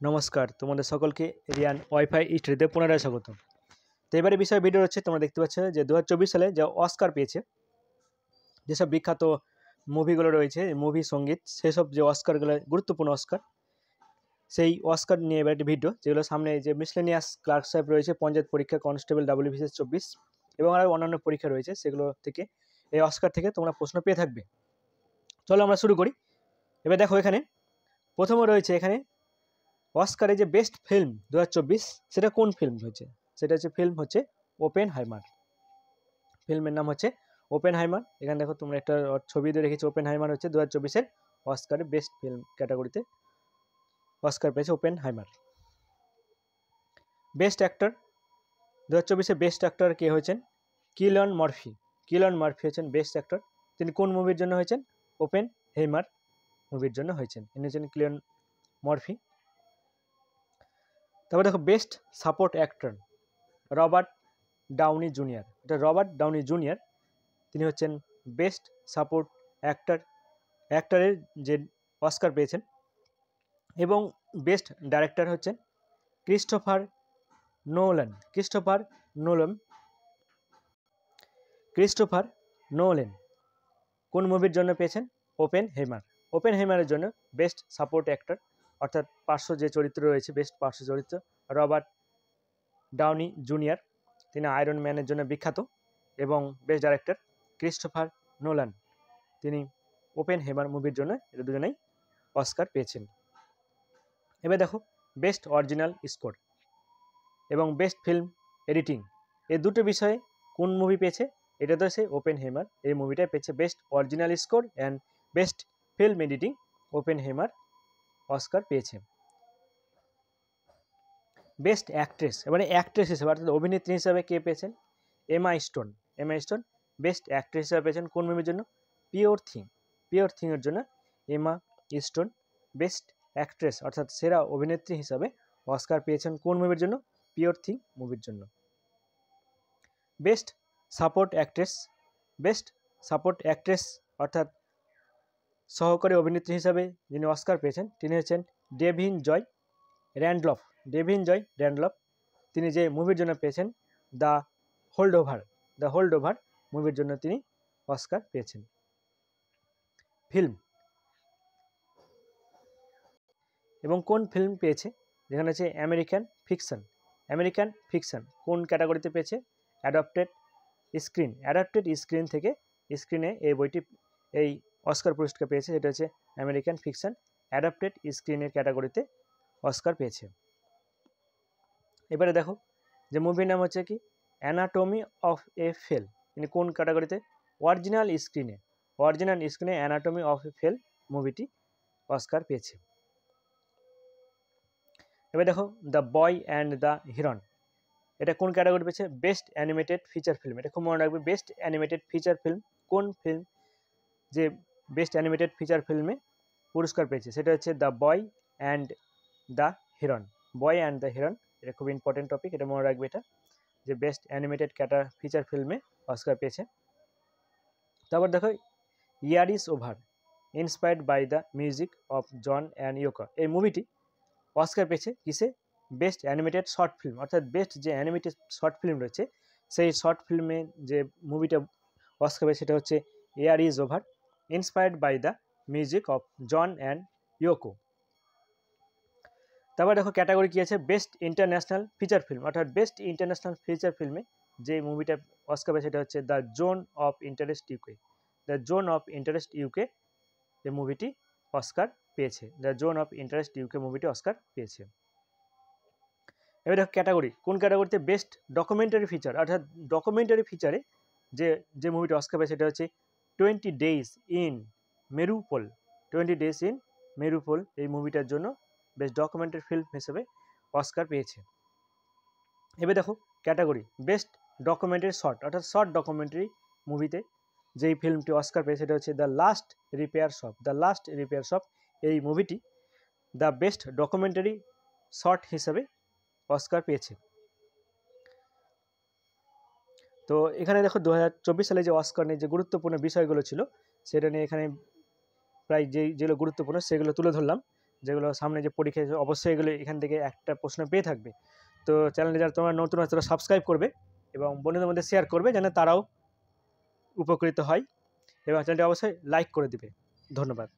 নমস্কার, তোমাদের সকলকে রিয়ান ওয়াইফাই স্টাডিতে পুনরায় স্বাগত। তো এবারে বিষয় ভিডিও হচ্ছে, তোমরা দেখতে পাচ্ছ যে 2024 সালে যে অস্কার পেয়েছে, যেসব বিখ্যাত মুভিগুলো রয়েছে, মুভি সঙ্গীত, সেসব যে অস্কারগুলো গুরুত্বপূর্ণ অস্কার, সেই অস্কার নিয়ে এবার একটি ভিডিও, যেগুলো সামনে যে মিসলেনিয়াস ক্লার্কশিপ রয়েছে, পঞ্চায়েত পরীক্ষা, কনস্টেবল WBCS 24 এবং আরও অন্যান্য পরীক্ষা রয়েছে, সেগুলো থেকে এই অস্কার থেকে তোমরা প্রশ্ন পেয়ে থাকবে। চলো আমরা শুরু করি। এবার দেখো, এখানে প্রথমে রয়েছে এখানে অস্কারে যে বেস্ট ফিল্ম 2024, সেটা কোন ফিল্ম হচ্ছে? সেটা হচ্ছে ফিল্ম হচ্ছে ওপেনহাইমার। ফিল্মের নাম হচ্ছে ওপেনহাইমার। এখানে দেখো তোমরা একটা ছবি দিয়ে রেখেছি। ওপেনহাইমার হচ্ছে 2024-এর অস্কারে বেস্ট ফিল্ম ক্যাটাগরিতে অস্কার পেয়েছে ওপেনহাইমার। বেস্ট অ্যাক্টর 2024-এ বেস্ট অ্যাক্টর কে হয়েছেন? Cillian Murphy. কিলিয়ান মার্ফি হচ্ছেন বেস্ট অ্যাক্টর। তিনি কোন মুভির জন্য হয়েছেন? ওপেনহাইমার মুভির জন্য হয়েছেন। ইনি হচ্ছেন কিলিয়ান মার্ফি। তারপর দেখো best support actor Robert Downey junior. এটা রবার্ট ডাউনি জুনিয়র, তিনি হচ্ছেন বেস্ট সাপোর্ট অ্যাক্টরের যে অস্কার পেয়েছেন। এবং বেস্ট ডাইরেক্টর হচ্ছেন ক্রিস্টোফার নোলেন। কোন মুভির জন্য পেয়েছেন? ওপেনহাইমারের জন্য বেস্ট সাপোর্ট অ্যাক্টর, অর্থাৎ পার্শ্ব যে চরিত্র রয়েছে, বেস্ট পার্শ্ব চরিত্র, রবার্ট ডাউনি জুনিয়র, তিনি আয়রন ম্যানের জন্য বিখ্যাত। এবং বেস্ট ডাইরেক্টর ক্রিস্টোফার নোলান, তিনি ওপেনহাইমার মুভির জন্য এরা দুজনেই অস্কার পেয়েছেন। এবার দেখো বেস্ট অরিজিনাল স্কোর এবং বেস্ট ফিল্ম এডিটিং, এই দুটো বিষয়ে কোন মুভি পেয়েছে? এটা তো সে ওপেনহাইমার। এই মুভিটা পেয়েছে best original score and best film editing. Oppenheimer Oscar পেয়েছে। বেস্ট অ্যাক্ট্রেস, এবারে অ্যাক্ট্রেস হিসেবে অর্থাৎ অভিনেত্রী হিসেবে কে পেয়েছেন? এমা স্টোন বেস্ট অ্যাক্ট্রেস হিসেবে পেয়েছেন। কোন মুভির জন্য? পিওর থিংয়ের জন্য এমা স্টোন বেস্ট অ্যাক্ট্রেস অর্থাৎ সেরা অভিনেত্রী হিসাবে অস্কার পেয়েছেন। কোন মুভির জন্য? পিওর থিং মুভির জন্য। বেস্ট সাপোর্ট অ্যাক্ট্রেস অর্থাৎ সহকারী অভিনেত্রী হিসাবে যিনি অস্কার পেয়েছেন, তিনি হচ্ছেন ডেভিন জয় র্যান্ডলফ। তিনি যে মুভির জন্য পেয়েছেন দ্য হোল্ড ওভার মুভির জন্য তিনি অস্কার পেয়েছেন। ফিল্ম এবং কোন ফিল্ম পেয়েছে? যেখানে হচ্ছে আমেরিকান ফিকশন। কোন ক্যাটাগরিতে পেয়েছে? অ্যাডাপ্টেড স্ক্রিন থেকে স্ক্রিনে এই অস্কার পুরস্কার পেয়েছে। সেটা হচ্ছে আমেরিকান ফিকশন, অ্যাডাপ্টেড স্ক্রিনের ক্যাটাগরিতে অস্কার পেয়েছে। এবারে দেখো যে মুভির নাম হচ্ছে কি অ্যানাটমি অফ এ ফেল। তিনি কোন ক্যাটাগরিতে? অরিজিনাল স্ক্রিনে অ্যানাটমি অফ এ ফেল মুভিটি অস্কার পেয়েছে। এবার দেখো দ্য বয় অ্যান্ড দ্য হিরন, এটা কোন ক্যাটাগরি পেয়েছে? Best animated feature film. এটা খুব মনে রাখবে, বেস্ট অ্যানিমেটেড ফিচার ফিল্ম। কোন ফিল্ম যে বেস্ট অ্যানিমেটেড ফিচার ফিল্মে পুরস্কার পেয়েছে? সেটা হচ্ছে দ্য বয় অ্যান্ড দ্য হিরন। এটা খুব ইম্পর্টেন্ট টপিক, এটা মনে রাখবে, এটা যে বেস্ট অ্যানিমেটেড ফিচার ফিল্মে অস্কার পেয়েছে। তারপর দেখো year is over inspired by the music of John and Yoko, এই মুভিটি অস্কার পেয়েছে কিসে? বেস্ট অ্যানিমেটেড শর্ট ফিল্ম, অর্থাৎ বেস্ট যে অ্যানিমেটেড শর্ট ফিল্ম রয়েছে, সেই শর্ট ফিল্মে যে মুভিটা অস্কার পেয়েছে সেটা হচ্ছে year is over inspired by the music of John and Yoko. তারপর দেখো ক্যাটাগরি কী আছে? বেস্ট ইন্টারন্যাশনাল ফিচার ফিল্ম, অর্থাৎ বেস্ট ইন্টারন্যাশনাল ফিচার ফিল্মে যে মুভিটা অস্কার পেয়েছে সেটা হচ্ছে the zone of interest UK. এই মুভিটি অস্কার পেয়েছে। মুভিটি অস্কার পেয়েছে। এবার দেখো ক্যাটাগরি, কোন ক্যাটাগরিতে? বেস্ট ডকুমেন্টারি ফিচার, অর্থাৎ ডকুমেন্টারি ফিচারে যে মুভিটি অস্কার পেয়েছে সেটা হচ্ছে 20 Days in মেরুপোল। এই মুভিটার জন্য বেস্ট ডকুমেন্টারি ফিল্ম হিসেবে অস্কার পেয়েছে। এবার দেখো ক্যাটাগরি বেস্ট ডকুমেন্টারি শর্ট, অর্থাৎ শর্ট ডকুমেন্টারি মুভিতে যেই ফিল্মটি অস্কার পেয়েছে সেটা হচ্ছে দ্য লাস্ট রিপেয়ার শপ। এই মুভিটি দ্য বেস্ট ডকুমেন্টারি শর্ট হিসেবে অস্কার পেয়েছে। তো এখানে দেখো 2024 সালে যে অস্কার নিয়ে যে গুরুত্বপূর্ণ বিষয়গুলো ছিল সেটা নিয়ে এখানে প্রায় যেগুলো গুরুত্বপূর্ণ সেগুলো তুলে ধরলাম। যেগুলো সামনে যে পরীক্ষা অবশ্যই এগুলো এখান থেকে একটা প্রশ্ন পেয়ে থাকবে। তো চ্যানেলে যারা তোমরা নতুন আছো তারা সাবস্ক্রাইব করবে এবং বন্ধুদের মধ্যে শেয়ার করবে যেন তারাও উপকৃত হয় এবং চ্যানেলটি অবশ্যই লাইক করে দিবে। ধন্যবাদ।